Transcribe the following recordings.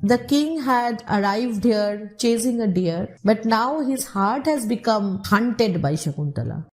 the king had arrived here chasing a deer, but now his heart has become hunted by Shakuntala.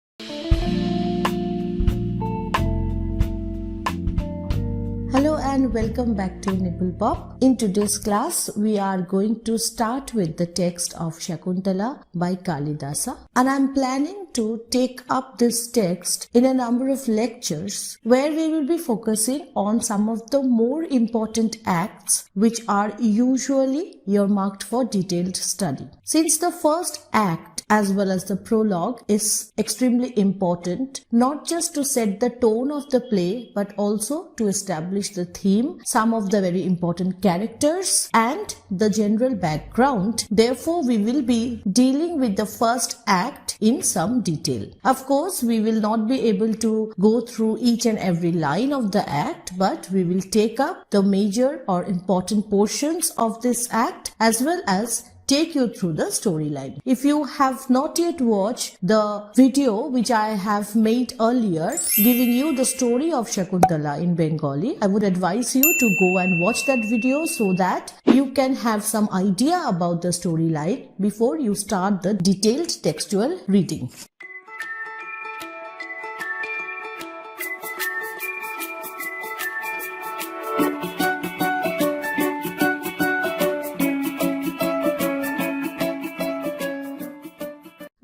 Hello and welcome back to Nipple Pop. In today's class, we are going to start with the text of Shakuntala by Kalidasa. And I'm planning to take up this text in a number of lectures where we will be focusing on some of the more important acts which are usually earmarked for detailed study. Since the first act as well as the prologue is extremely important, not just to set the tone of the play, but also to establish the theme, some of the very important characters, and the general background. Therefore, we will be dealing with the first act in some detail. Of course, we will not be able to go through each and every line of the act, but we will take up the major or important portions of this act as well as take you through the storyline. If you have not yet watched the video which I have made earlier giving you the story of Shakuntala in Bengali, I would advise you to go and watch that video so that you can have some idea about the storyline before you start the detailed textual reading.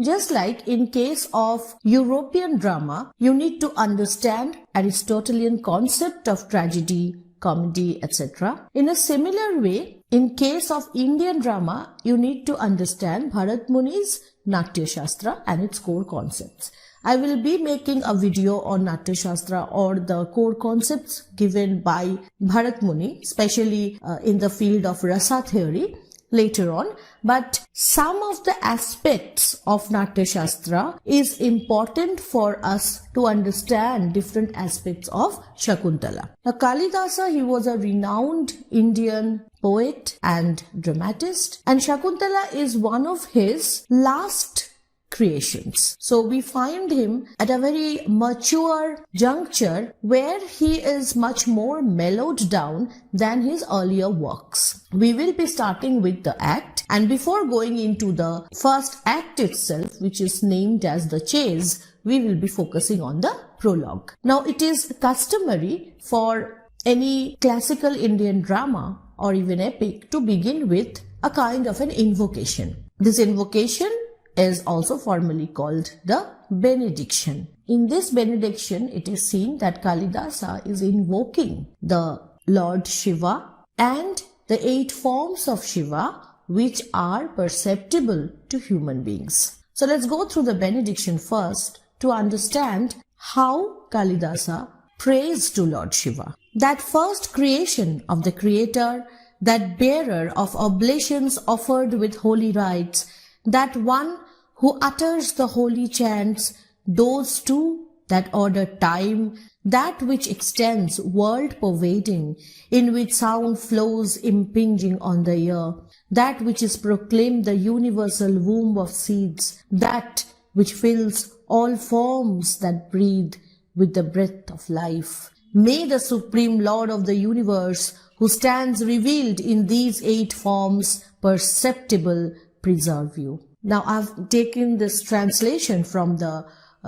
Just like in case of European drama, you need to understand Aristotelian concept of tragedy, comedy, etc. In a similar way, in case of Indian drama, you need to understand Bharat Muni's Natya Shastra and its core concepts. I will be making a video on Natya Shastra or the core concepts given by Bharat Muni, especially in the field of rasa theory, later on, but some of the aspects of Natya Shastra is important for us to understand different aspects of Shakuntala. Now, Kalidasa, he was a renowned Indian poet and dramatist, and Shakuntala is one of his last creations. So we find him at a very mature juncture where he is much more mellowed down than his earlier works. We will be starting with the act, and before going into the first act itself, which is named as the chase, we will be focusing on the prologue. Now, it is customary for any classical Indian drama or even epic to begin with a kind of an invocation. This invocation is also formally called the benediction. In this benediction, it is seen that Kalidasa is invoking the Lord Shiva and the 8 forms of Shiva which are perceptible to human beings. So let's go through the benediction first to understand how Kalidasa prays to Lord Shiva. That first creation of the Creator, that bearer of oblations offered with holy rites, that one who utters the holy chants, those two that order time, that which extends world-pervading, in which sound flows impinging on the ear, that which is proclaimed the universal womb of seeds, that which fills all forms that breathe with the breath of life. May the Supreme Lord of the universe, who stands revealed in these 8 forms perceptible, preserve you. Now, I've taken this translation from the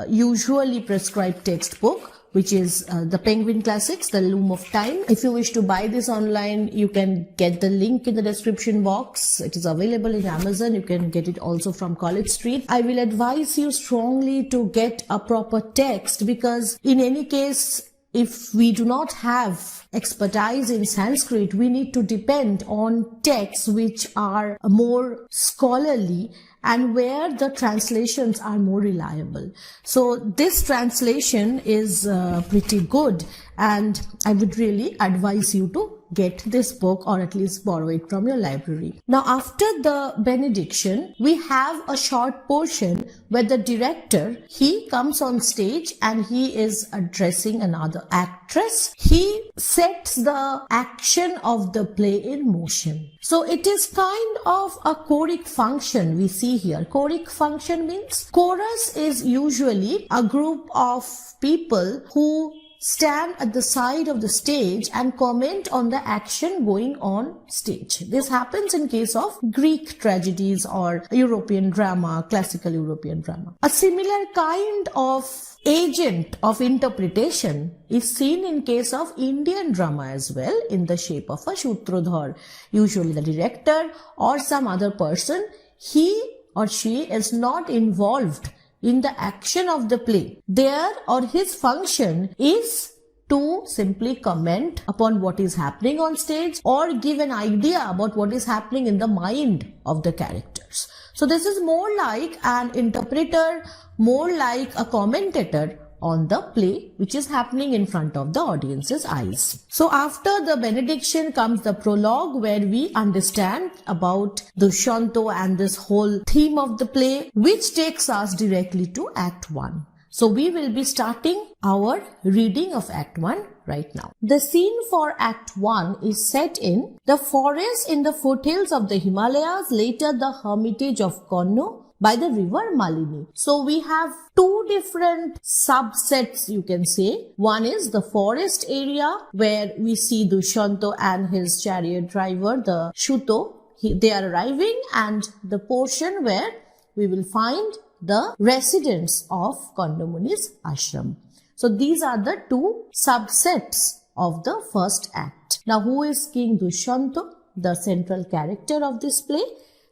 usually prescribed textbook, which is the Penguin Classics, The Loom of Time. If you wish to buy this online, you can get the link in the description box. It is available in Amazon. You can get it also from College Street. I will advise you strongly to get a proper text, because in any case, if we do not have expertise in Sanskrit, we need to depend on texts which are more scholarly and where the translations are more reliable. So this translation is pretty good, and I would really advise you to get this book or at least borrow it from your library. Now, after the benediction, we have a short portion where the director, he comes on stage and he is addressing another actress. He sets the action of the play in motion. So it is kind of a choric function we see here. Choric function means chorus is usually a group of people who stand at the side of the stage and comment on the action going on stage. This happens in case of Greek tragedies or European drama, classical European drama. A similar kind of agent of interpretation is seen in case of Indian drama as well, in the shape of a Sutradhar, usually the director or some other person. He or she is not involved in the action of the play. Their or his function is to simply comment upon what is happening on stage or give an idea about what is happening in the mind of the characters. So this is more like an interpreter, more like a commentator on the play which is happening in front of the audience's eyes. So after the benediction comes the prologue, where we understand about Dushyanta and this whole theme of the play, which takes us directly to Act 1. So we will be starting our reading of Act 1 right now. The scene for Act 1 is set in the forest in the foothills of the Himalayas, later the hermitage of Konno, by the river Malini. So we have two different subsets, you can say. One is the forest area where we see Dushyanta and his chariot driver, the Shuto. They are arriving, and the portion where we will find the residents of Kondamuni's ashram. So these are the two subsets of the first act. Now who is King Dushyanta, the central character of this play?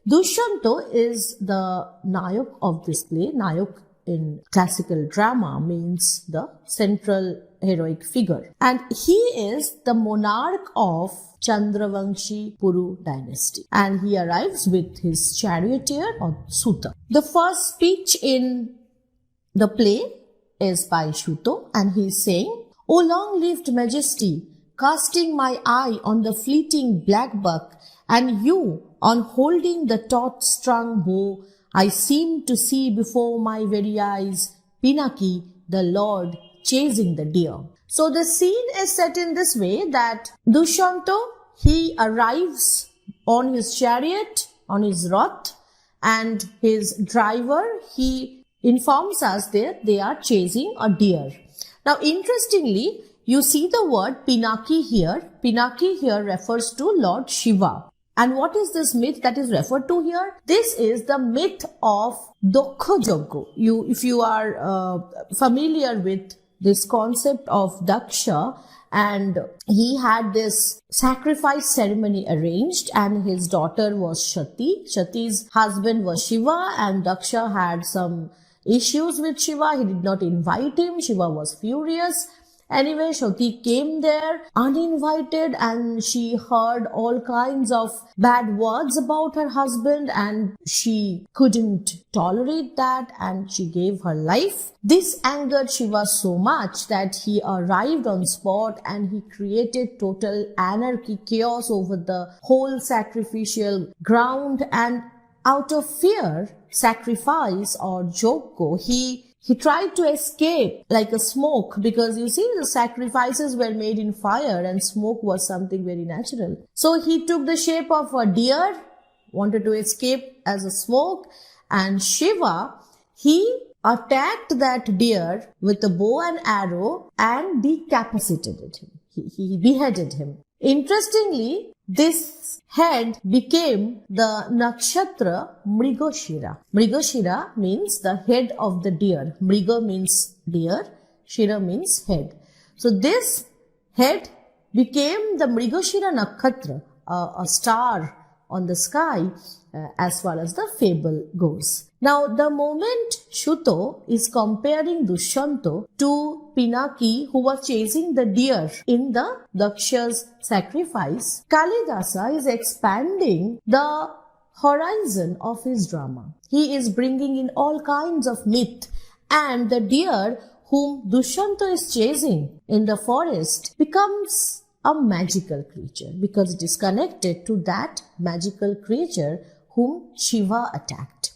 Dushyanta is the Nayak of this play. Nayak in classical drama means the central heroic figure. And he is the monarch of Chandravangshi Puru dynasty. And he arrives with his charioteer or Suta. The first speech in the play is by Shuto, and he is saying, "O long-lived majesty, casting my eye on the fleeting black buck, and you on holding the taut-strung bow, I seem to see before my very eyes Pinaki, the lord, chasing the deer." So the scene is set in this way that Dushyanta, he arrives on his chariot, on his Rath, and his driver, he informs us that they are chasing a deer. Now interestingly, you see the word Pinaki here. Pinaki here refers to Lord Shiva. And what is this myth that is referred to here? This is the myth of Daksha Yajna. If you are familiar with this concept of Daksha, and he had this sacrifice ceremony arranged, and his daughter was Shati. Shati's husband was Shiva, and Daksha had some issues with Shiva. He did not invite him. Shiva was furious. Anyway, Shati came there uninvited, and she heard all kinds of bad words about her husband, and she couldn't tolerate that, and she gave her life. This angered Shiva so much that he arrived on spot, and he created total anarchy, chaos over the whole sacrificial ground. And out of fear, sacrifice or joko, he tried to escape like a smoke, because you see the sacrifices were made in fire and smoke was something very natural. So he took the shape of a deer, wanted to escape as a smoke, and Shiva, he attacked that deer with a bow and arrow and decapitated him. He beheaded him. Interestingly, this head became the nakshatra Mrigashira. Mrigashira means the head of the deer. Mriga means deer, Shira means head. So this head became the Mrigashira Nakshatra, a star on the sky, as far as the fable goes. Now, the moment Shuto is comparing Dushyanta to Pinaki, who was chasing the deer in the Daksha's sacrifice, Kalidasa is expanding the horizon of his drama. He is bringing in all kinds of myth, and the deer whom Dushyanta is chasing in the forest becomes a magical creature, because it is connected to that magical creature whom Shiva attacked.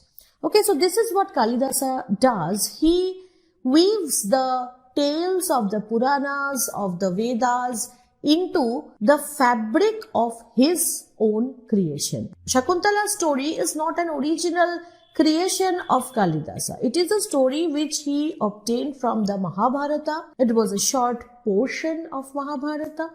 Okay, so this is what Kalidasa does. He weaves the tales of the Puranas, of the Vedas, into the fabric of his own creation. Shakuntala's story is not an original creation of Kalidasa. It is a story which he obtained from the Mahabharata. It was a short portion of Mahabharata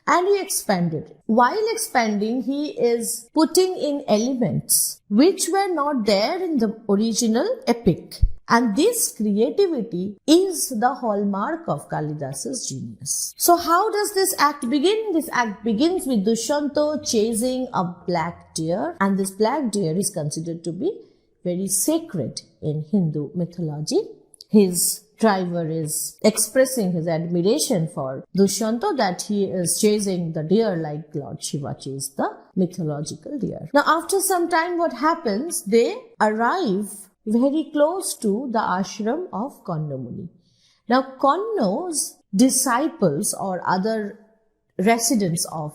and he expanded it. While expanding, he is putting in elements which were not there in the original epic. And this creativity is the hallmark of Kalidasa's genius. So how does this act begin? This act begins with Dushyanta chasing a black deer, and this black deer is considered to be very sacred in Hindu mythology. His driver is expressing his admiration for Dushyanta that he is chasing the deer like Lord Shiva chased the mythological deer. Now after some time what happens? They arrive very close to the ashram of Kanna Muni. Now Kanna's disciples or other residents of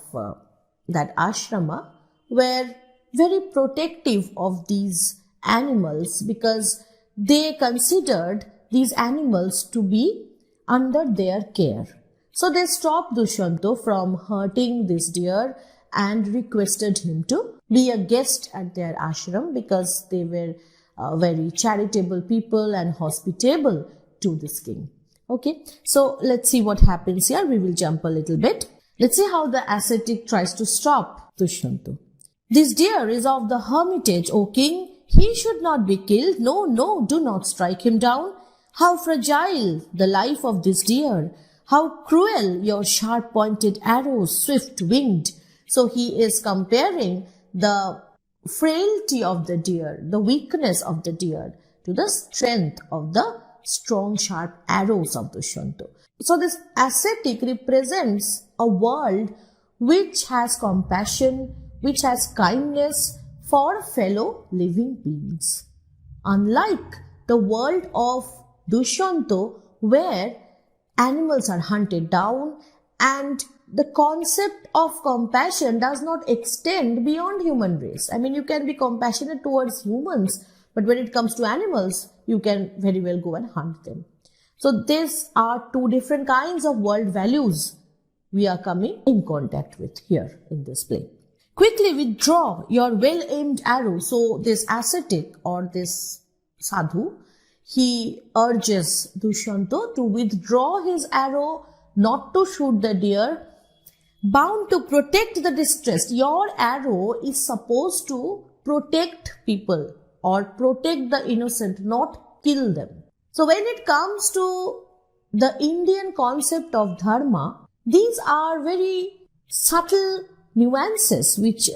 that ashrama were very protective of these animals because they considered these animals to be under their care. So they stopped Dushyanta from hurting this deer and requested him to be a guest at their ashram because they were very charitable people and hospitable to this king. Okay, so let's see what happens here. We will jump a little bit. Let's see how the ascetic tries to stop Dushyanta. This deer is of the hermitage, O king. He should not be killed. No, no, do not strike him down. How fragile the life of this deer. How cruel your sharp-pointed arrows, swift-winged. So he is comparing the frailty of the deer, the weakness of the deer to the strength of the strong sharp arrows of Dushyanta. So this ascetic represents a world which has compassion, which has kindness for fellow living beings. Unlike the world of Dushyanta where animals are hunted down and the concept of compassion does not extend beyond human race. I mean, you can be compassionate towards humans, but when it comes to animals, you can very well go and hunt them. So these are two different kinds of world values we are coming in contact with here in this play. Quickly withdraw your well-aimed arrow. So this ascetic or this sadhu, he urges Dushyanta to withdraw his arrow, not to shoot the deer, bound to protect the distressed. Your arrow is supposed to protect people or protect the innocent, not kill them. So when it comes to the Indian concept of dharma, these are very subtle nuances which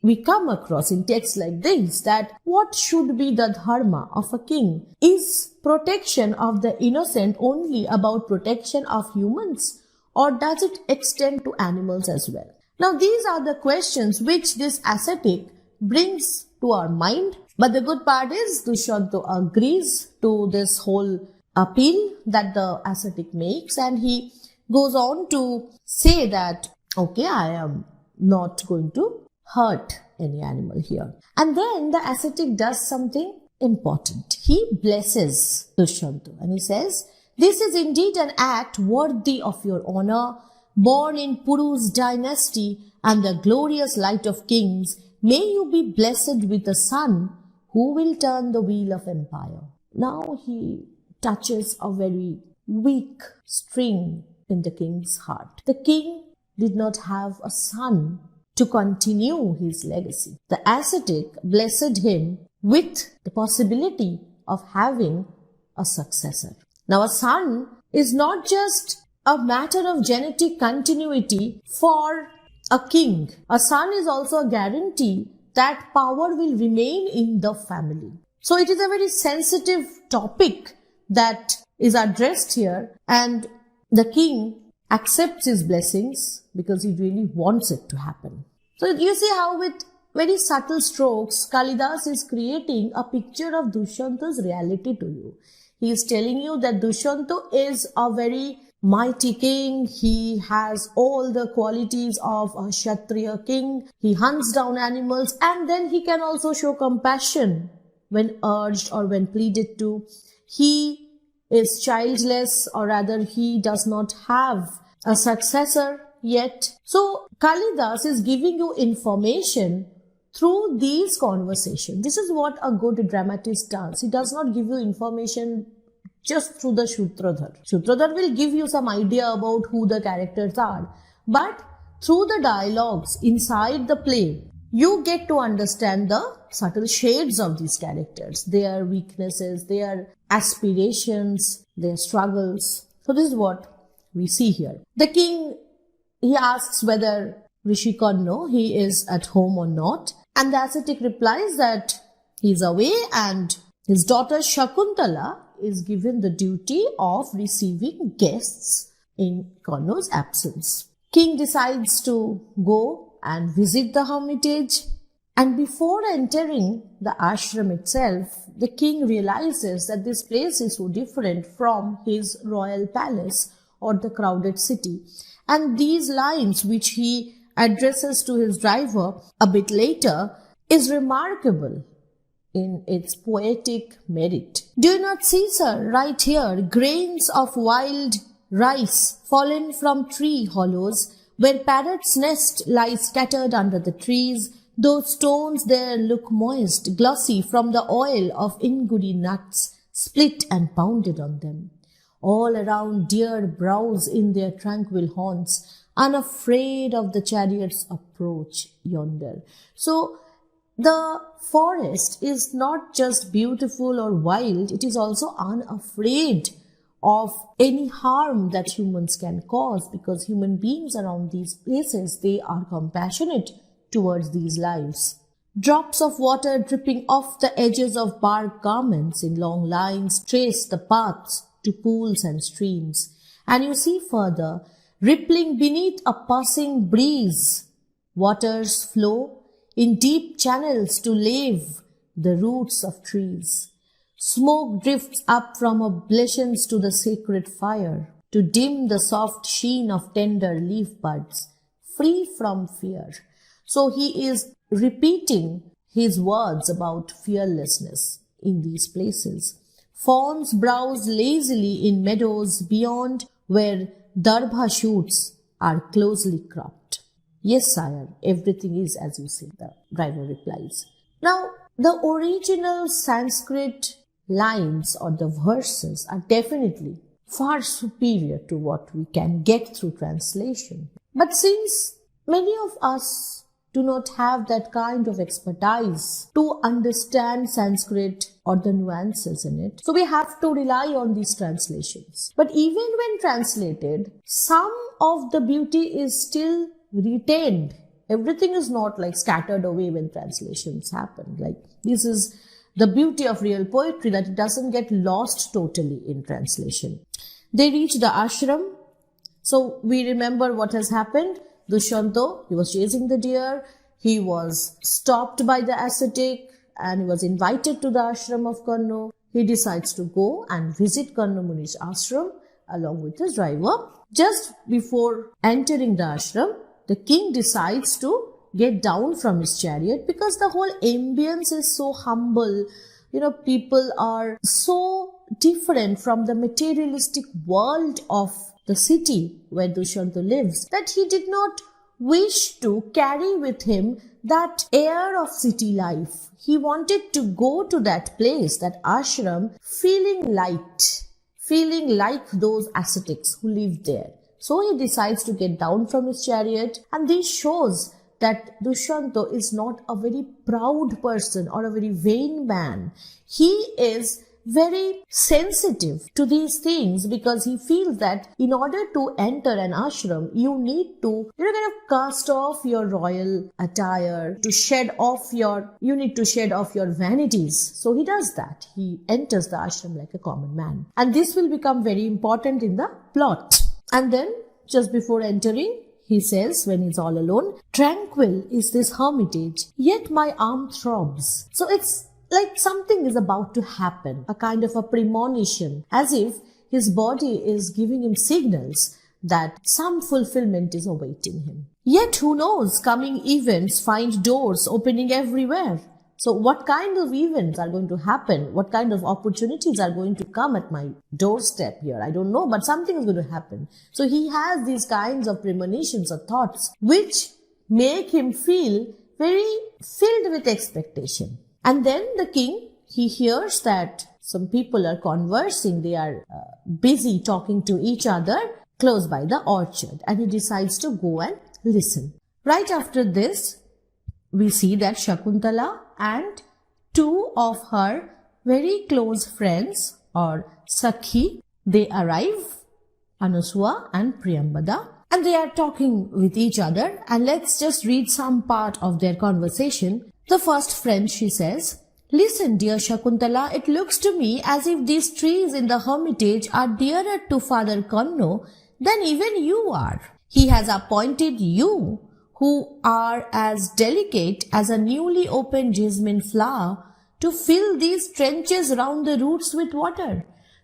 we come across in texts like this, that what should be the dharma of a king? Is protection of the innocent only about protection of humans, or does it extend to animals as well? Now these are the questions which this ascetic brings to our mind. But the good part is Dushyanta agrees to this whole appeal that the ascetic makes, and he goes on to say that, okay, I am not going to hurt any animal here. And then the ascetic does something important. He blesses Dushyanta and he says, this is indeed an act worthy of your honor. Born in Puru's dynasty and the glorious light of kings, may you be blessed with a son who will turn the wheel of empire. Now he touches a very weak string in the king's heart. The king did not have a son to continue his legacy. The ascetic blessed him with the possibility of having a successor. Now a son is not just a matter of genetic continuity for a king. A son is also a guarantee that power will remain in the family. So it is a very sensitive topic that is addressed here, and the king accepts his blessings because he really wants it to happen. So you see how with very subtle strokes, Kalidas is creating a picture of Dusyanta's reality to you. He is telling you that Dushyanta is a very mighty king. He has all the qualities of a Kshatriya king. He hunts down animals, and then he can also show compassion when urged or when pleaded to. He is childless, or rather he does not have a successor yet. So Kalidas is giving you information through these conversations, this is what a good dramatist does. He does not give you information just through the Sutradhar. Sutradhar will give you some idea about who the characters are. But through the dialogues inside the play, you get to understand the subtle shades of these characters, their weaknesses, their aspirations, their struggles. So this is what we see here. The king, he asks whether Rishi Karna, he is at home or not. And the ascetic replies that he is away and his daughter Shakuntala is given the duty of receiving guests in Karna's absence. King decides to go and visit the hermitage, and before entering the ashram itself, the king realizes that this place is so different from his royal palace or the crowded city. And these lines which he addresses to his driver a bit later is remarkable in its poetic merit. Do you not see, sir, right here, grains of wild rice fallen from tree hollows, where parrots' nest lies scattered under the trees. Those stones there look moist, glossy from the oil of inguri nuts, split and pounded on them. All around deer browse in their tranquil haunts, unafraid of the chariot's approach yonder. So the forest is not just beautiful or wild, it is also unafraid of any harm that humans can cause, because human beings around these places, they are compassionate towards these lives. Drops of water dripping off the edges of bark garments in long lines trace the paths to pools and streams. And you see further, rippling beneath a passing breeze, waters flow in deep channels to lave the roots of trees. Smoke drifts up from oblations to the sacred fire, to dim the soft sheen of tender leaf buds, free from fear. So he is repeating his words about fearlessness in these places. Fawns browse lazily in meadows beyond, where darbha shoots are closely cropped. Yes, sire, everything is as you say, the driver replies. Now, the original Sanskrit lines or the verses are definitely far superior to what we can get through translation. But since many of us do not have that kind of expertise to understand Sanskrit or the nuances in it, so we have to rely on these translations. But even when translated, some of the beauty is still retained. Everything is not like scattered away when translations happen. Like, this is the beauty of real poetry, that it doesn't get lost totally in translation. They reach the ashram. So we remember what has happened. Dushyanta, he was chasing the deer. He was stopped by the ascetic and he was invited to the ashram of Karna. He decides to go and visit Karna Muni's ashram along with his driver. Just before entering the ashram, the king decides to get down from his chariot, because the whole ambience is so humble. You know, people are so different from the materialistic world of the city where Dushyanta lives, that he did not wish to carry with him that air of city life. He wanted to go to that place, that ashram, feeling light, feeling like those ascetics who lived there. So he decides to get down from his chariot, and this shows that Dushyanta is not a very proud person or a very vain man. He is very sensitive to these things, because he feels that in order to enter an ashram, you need to, kind of cast off your royal attire, you need to shed off your vanities. So he does that. He enters the ashram like a common man. And this will become very important in the plot. And then, just before entering, he says, when he's all alone, tranquil is this hermitage, yet my arm throbs. So it's like something is about to happen, a kind of a premonition, as if his body is giving him signals that some fulfillment is awaiting him. Yet who knows, coming events find doors opening everywhere. So what kind of events are going to happen? What kind of opportunities are going to come at my doorstep here? I don't know, but something is going to happen. So he has these kinds of premonitions or thoughts which make him feel very filled with expectation. And then the king, he hears that some people are conversing, they are busy talking to each other close by the orchard, and he decides to go and listen. Right after this, we see that Shakuntala and two of her very close friends or Sakhi, they arrive, Anusua and Priyambada, and they are talking with each other. And let's just read some part of their conversation. The first friend, she says, "Listen, dear Shakuntala, it looks to me as if these trees in the hermitage are dearer to Father Kanno than even you are. He has appointed you, who are as delicate as a newly opened jasmine flower, to fill these trenches round the roots with water."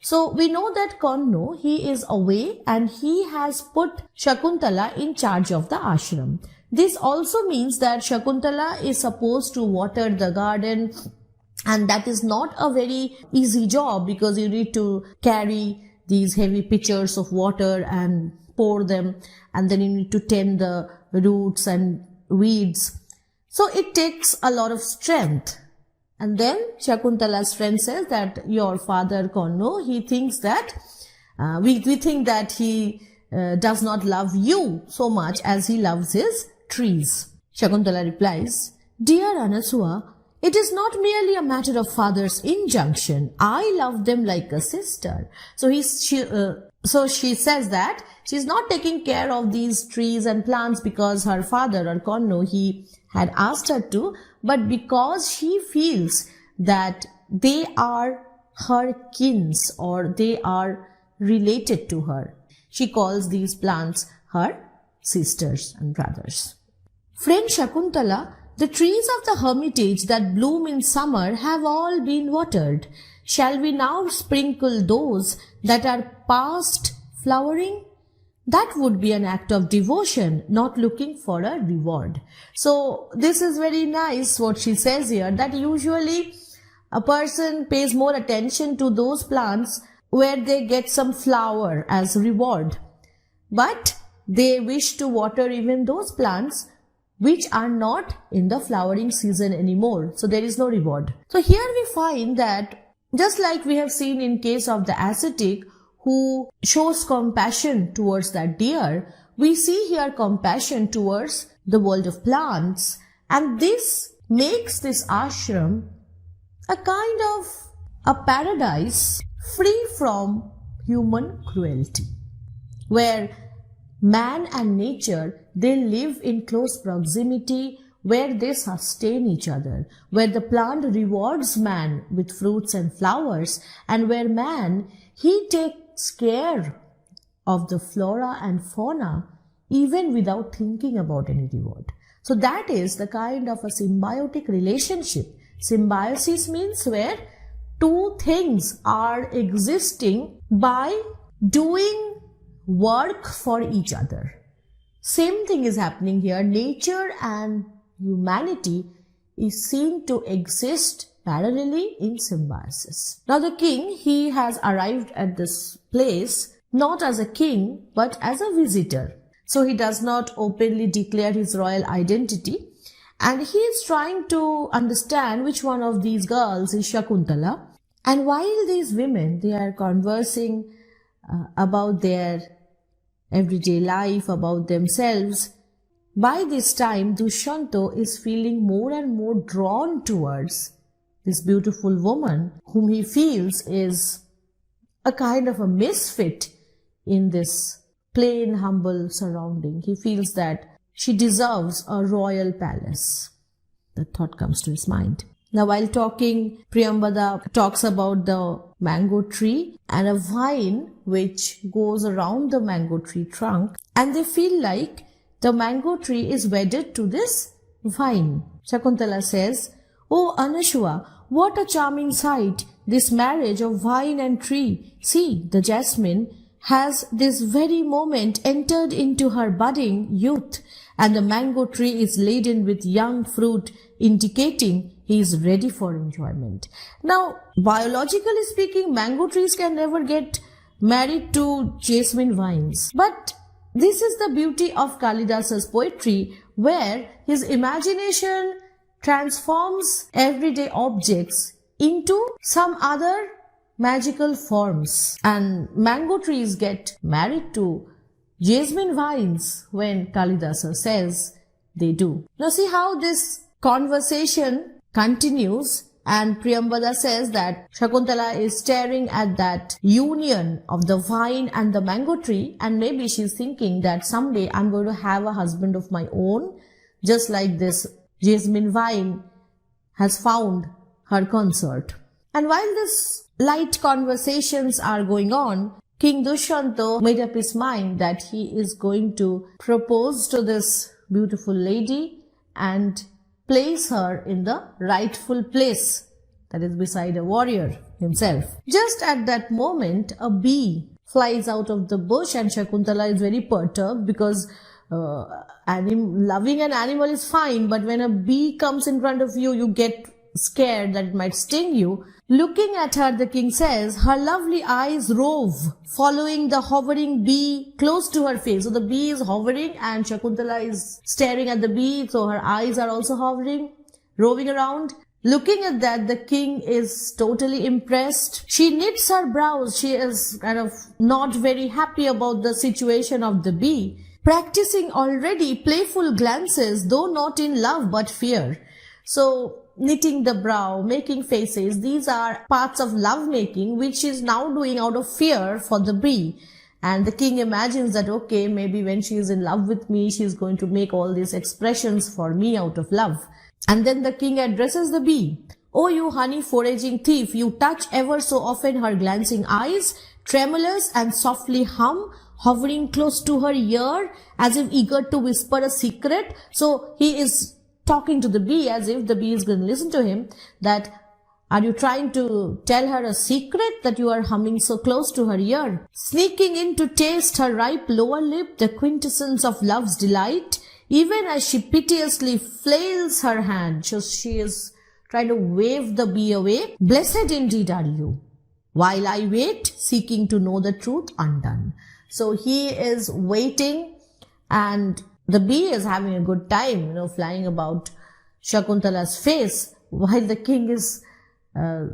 So we know that Kanno, he is away and he has put Shakuntala in charge of the ashram. This also means that Shakuntala is supposed to water the garden, and that is not a very easy job because you need to carry these heavy pitchers of water and pour them, and then you need to tend the roots and weeds. So it takes a lot of strength. And then Shakuntala's friend says that your father Kanno, he thinks that, we think that he does not love you so much as he loves his trees. Shakuntala replies, "Dear Anusua, it is not merely a matter of father's injunction. I love them like a sister." So she says that she's not taking care of these trees and plants because her father or Kanno, he had asked her to, but because she feels that they are her kins or they are related to her. She calls these plants her sisters and brothers. Friend Shakuntala, the trees of the hermitage that bloom in summer have all been watered. Shall we now sprinkle those that are past flowering? That would be an act of devotion, not looking for a reward. So this is very nice what she says here, that usually a person pays more attention to those plants where they get some flower as reward. But they wish to water even those plants which are not in the flowering season anymore. So there is no reward. So here we find that just like we have seen in case of the ascetic who shows compassion towards that deer, we see here compassion towards the world of plants. And this makes this ashram a kind of a paradise free from human cruelty, where man and nature, they live in close proximity, where they sustain each other, where the plant rewards man with fruits and flowers, and where man, he takes care of the flora and fauna even without thinking about any reward. So that is the kind of a symbiotic relationship. Symbiosis means where two things are existing by doing work for each other. Same thing is happening here. Nature and humanity is seen to exist parallelly in symbiosis. Now the king, he has arrived at this place not as a king but as a visitor. So he does not openly declare his royal identity, and he is trying to understand which one of these girls is Shakuntala. And while these women, they are conversing about their everyday life, about themselves, by this time Dushyanto is feeling more and more drawn towards this beautiful woman whom he feels is a kind of a misfit in this plain, humble surrounding. He feels that she deserves a royal palace. The thought comes to his mind. Now while talking, Priyambada talks about the mango tree and a vine which goes around the mango tree trunk, and they feel like the mango tree is wedded to this vine. Shakuntala says, "Oh Anusua, what a charming sight, this marriage of vine and tree. See, the jasmine has this very moment entered into her budding youth, and the mango tree is laden with young fruit, indicating he is ready for enjoyment." Now, biologically speaking, mango trees can never get married to jasmine vines. But this is the beauty of Kalidasa's poetry, where his imagination transforms everyday objects into some other magical forms. And mango trees get married to jasmine vines when Kalidasa says they do. Now see how this conversation continues, and Priyambada says that Shakuntala is staring at that union of the vine and the mango tree, and maybe she's thinking that someday I'm going to have a husband of my own, just like this jasmine vine has found her consort. And while this light conversations are going on, King Dushyanta made up his mind that he is going to propose to this beautiful lady and place her in the rightful place, that is beside a warrior himself. Just at that moment, a bee flies out of the bush, and Shakuntala is very perturbed because loving an animal is fine, but when a bee comes in front of you, you get scared that it might sting you. Looking at her, the king says, her lovely eyes rove, following the hovering bee close to her face. So the bee is hovering and Shakuntala is staring at the bee, so her eyes are also hovering, roving around. Looking at that, the king is totally impressed. She knits her brows. She is kind of not very happy about the situation of the bee, practicing already playful glances, though not in love but fear. So knitting the brow, making faces, these are parts of love making, which she is now doing out of fear for the bee. And the king imagines that, okay, maybe when she is in love with me, she is going to make all these expressions for me out of love. And then the king addresses the bee. Oh, you honey foraging thief, you touch ever so often her glancing eyes, tremulous and softly hum, hovering close to her ear as if eager to whisper a secret. So he is talking to the bee as if the bee is going to listen to him, that are you trying to tell her a secret that you are humming so close to her ear? Sneaking in to taste her ripe lower lip, the quintessence of love's delight, even as she piteously flails her hand. So she is trying to wave the bee away. Blessed indeed are you, while I wait, seeking to know the truth undone. So he is waiting, and the bee is having a good time, flying about Shakuntala's face, while the king is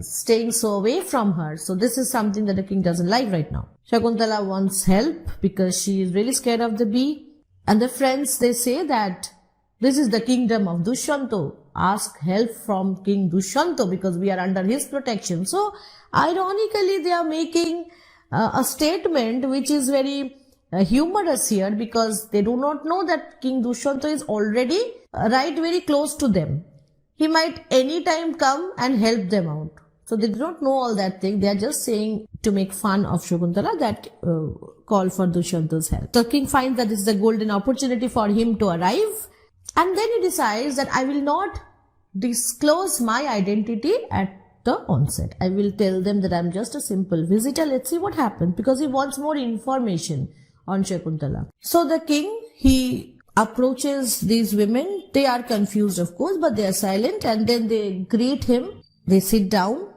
staying so away from her. So this is something that the king doesn't like right now. Shakuntala wants help because she is really scared of the bee. And the friends, they say that this is the kingdom of Dushyanta. Ask help from King Dushyanta because we are under his protection. So ironically, they are making a statement which is very humorous here, because they do not know that King Dushyanta is already right very close to them. He might anytime come and help them out. So they do not know all that thing. They are just saying to make fun of Shakuntala that call for Dushyanta's help. The king finds that this is a golden opportunity for him to arrive, and then he decides that I will not disclose my identity at the onset. I will tell them that I am just a simple visitor. Let's see what happens, because he wants more information on Shakuntala. So the king, he approaches these women. They are confused, of course, but they are silent, and then they greet him. They sit down,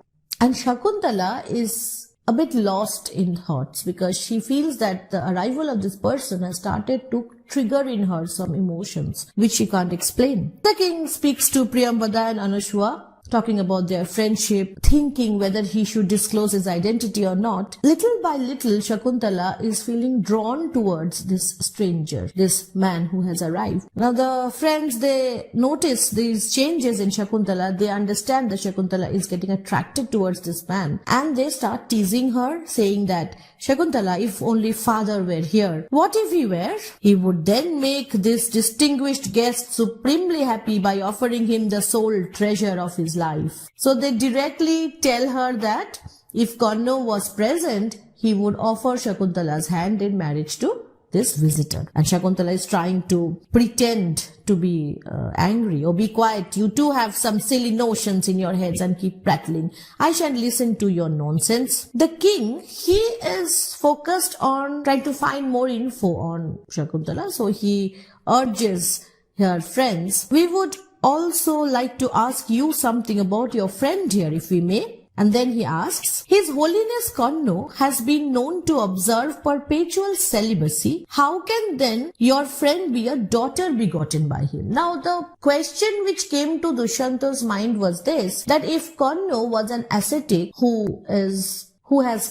and Shakuntala is a bit lost in thoughts because she feels that the arrival of this person has started to trigger in her some emotions which she can't explain. The king speaks to Priyambada and Anushwa, talking about their friendship, thinking whether he should disclose his identity or not. Little by little, Shakuntala is feeling drawn towards this stranger, this man who has arrived. Now the friends, they notice these changes in Shakuntala. They understand that Shakuntala is getting attracted towards this man, and they start teasing her, saying that, Shakuntala, if only father were here. What if he were? He would then make this distinguished guest supremely happy by offering him the sole treasure of his life. So they directly tell her that if Karna was present, he would offer Shakuntala's hand in marriage to this visitor. And Shakuntala is trying to pretend to be angry. Oh, be quiet. You too have some silly notions in your heads and keep prattling. I shan't listen to your nonsense. The king, he is focused on trying to find more info on Shakuntala. So he urges her friends, we would also like to ask you something about your friend here, if we may. And then he asks, His Holiness Kanno has been known to observe perpetual celibacy. How can then your friend be a daughter begotten by him? Now the question which came to Dushanta's mind was this, that if Kanno was an ascetic who has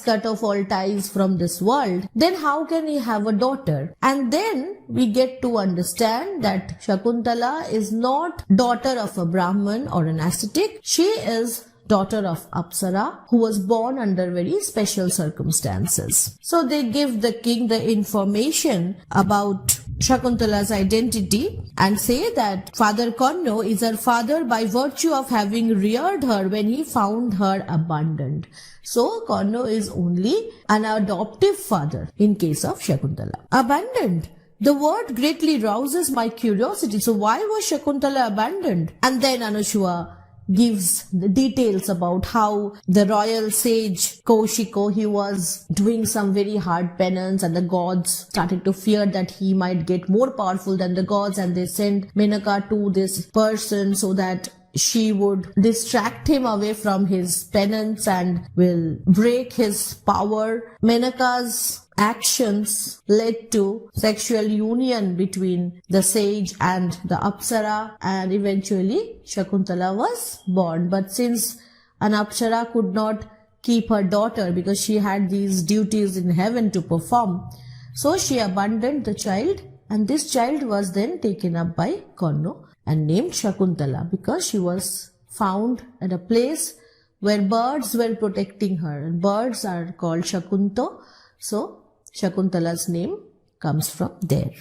cut off all ties from this world, then how can he have a daughter? And then we get to understand that Shakuntala is not daughter of a Brahman or an ascetic. She is daughter of Apsara, who was born under very special circumstances. So they give the king the information about Shakuntala's identity and say that Father Kanno is her father by virtue of having reared her when he found her abandoned. So Kanno is only an adoptive father in case of Shakuntala. Abandoned. The word greatly rouses my curiosity. So why was Shakuntala abandoned? And then Anushuva gives the details about how the royal sage Kaushiko, he was doing some very hard penance and the gods started to fear that he might get more powerful than the gods, and they sent Menaka to this person so that she would distract him away from his penance and will break his power. Menaka's actions led to sexual union between the sage and the Apsara, and eventually Shakuntala was born. But since an Apsara could not keep her daughter because she had these duties in heaven to perform, so she abandoned the child, and this child was then taken up by Kanno and named Shakuntala because she was found at a place where birds were protecting her, and birds are called Shakunto. So Shakuntala's name comes from there.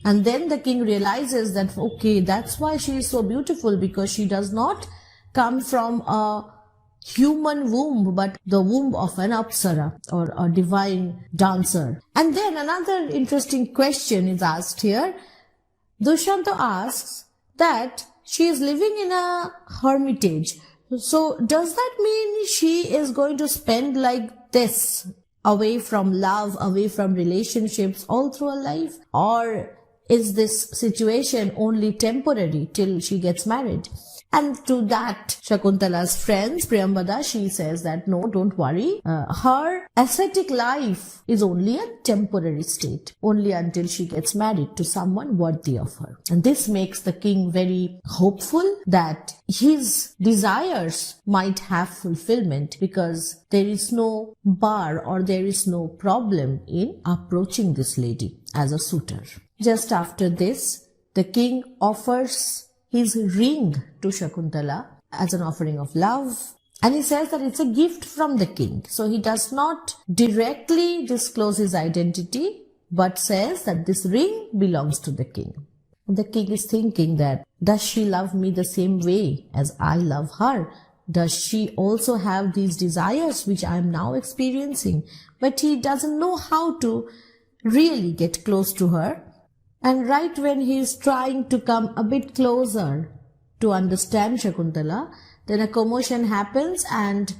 And then the king realizes that, okay, that's why she is so beautiful, because she does not come from a human womb, but the womb of an Apsara or a divine dancer. And then another interesting question is asked here. Dushanta asks that she is living in a hermitage. So does that mean she is going to spend like this, away from love, away from relationships all through her life? Or is this situation only temporary till she gets married? And to that, Shakuntala's friends, Priyambada, she says that no, don't worry. Her ascetic life is only a temporary state, only until she gets married to someone worthy of her. And this makes the king very hopeful that his desires might have fulfillment, because there is no bar or there is no problem in approaching this lady as a suitor. Just after this, the king offers his ring to Shakuntala as an offering of love. And he says that it's a gift from the king. So he does not directly disclose his identity, but says that this ring belongs to the king. And the king is thinking that, does she love me the same way as I love her? Does she also have these desires which I am now experiencing? But he doesn't know how to really get close to her. And right when he is trying to come a bit closer to understand Shakuntala, then a commotion happens and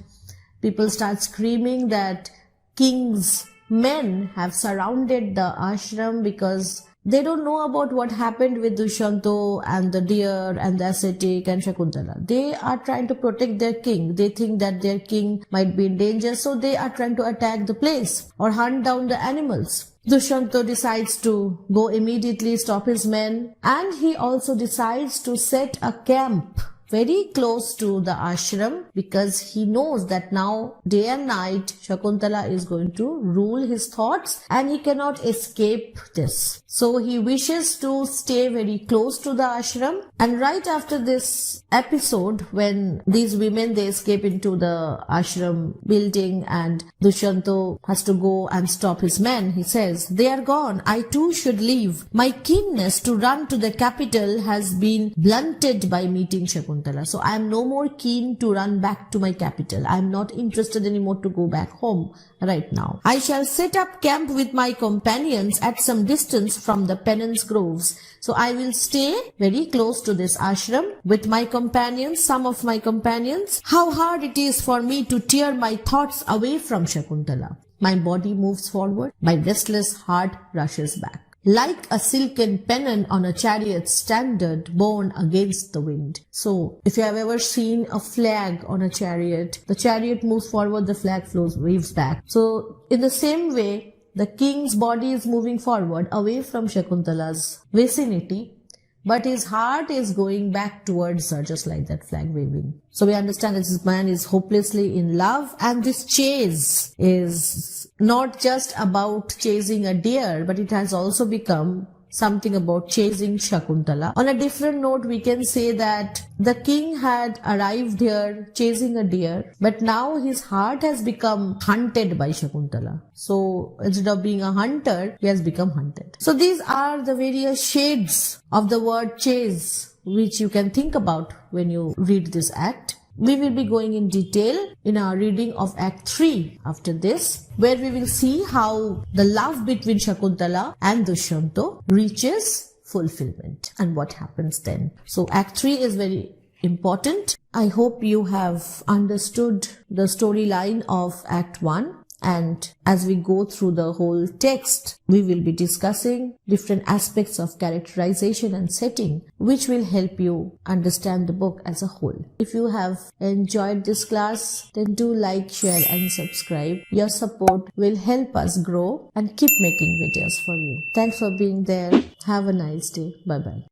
people start screaming that king's men have surrounded the ashram because they don't know about what happened with Dushanto and the deer and the ascetic and Shakuntala. They are trying to protect their king. They think that their king might be in danger, so they are trying to attack the place or hunt down the animals. Dushanto decides to go immediately, stop his men, and he also decides to set a camp very close to the ashram, because he knows that now day and night Shakuntala is going to rule his thoughts and he cannot escape this. So he wishes to stay very close to the ashram. And right after this episode, when these women, they escape into the ashram building and Dushanto has to go and stop his men, he says, "They are gone. I too should leave. My keenness to run to the capital has been blunted by meeting Shakuntala. So I am no more keen to run back to my capital. I am not interested anymore to go back home right now. I shall set up camp with my companions at some distance from the penance groves. So I will stay very close to this ashram with my companions, some of my companions. How hard it is for me to tear my thoughts away from Shakuntala. My body moves forward. My restless heart rushes back." like a silken pennon on a chariot standard borne against the wind. So, if you have ever seen a flag on a chariot, the chariot moves forward, the flag waves back. So, in the same way, the king's body is moving forward away from Shakuntala's vicinity, but his heart is going back towards her, just like that flag waving. So we understand that this man is hopelessly in love, and this chase is not just about chasing a deer, but it has also become something about chasing Shakuntala. On a different note, we can say that the king had arrived here chasing a deer, but now his heart has become hunted by Shakuntala. So instead of being a hunter, he has become hunted. So these are the various shades of the word chase which you can think about when you read this act. We will be going in detail in our reading of Act 3 after this, where we will see how the love between Shakuntala and Dushyanta reaches fulfillment and what happens then. So Act 3 is very important. I hope you have understood the storyline of Act 1. And as we go through the whole text, we will be discussing different aspects of characterization and setting, which will help you understand the book as a whole. If you have enjoyed this class, then do like, share and subscribe. Your support will help us grow and keep making videos for you. Thanks for being there. Have a nice day. Bye-bye.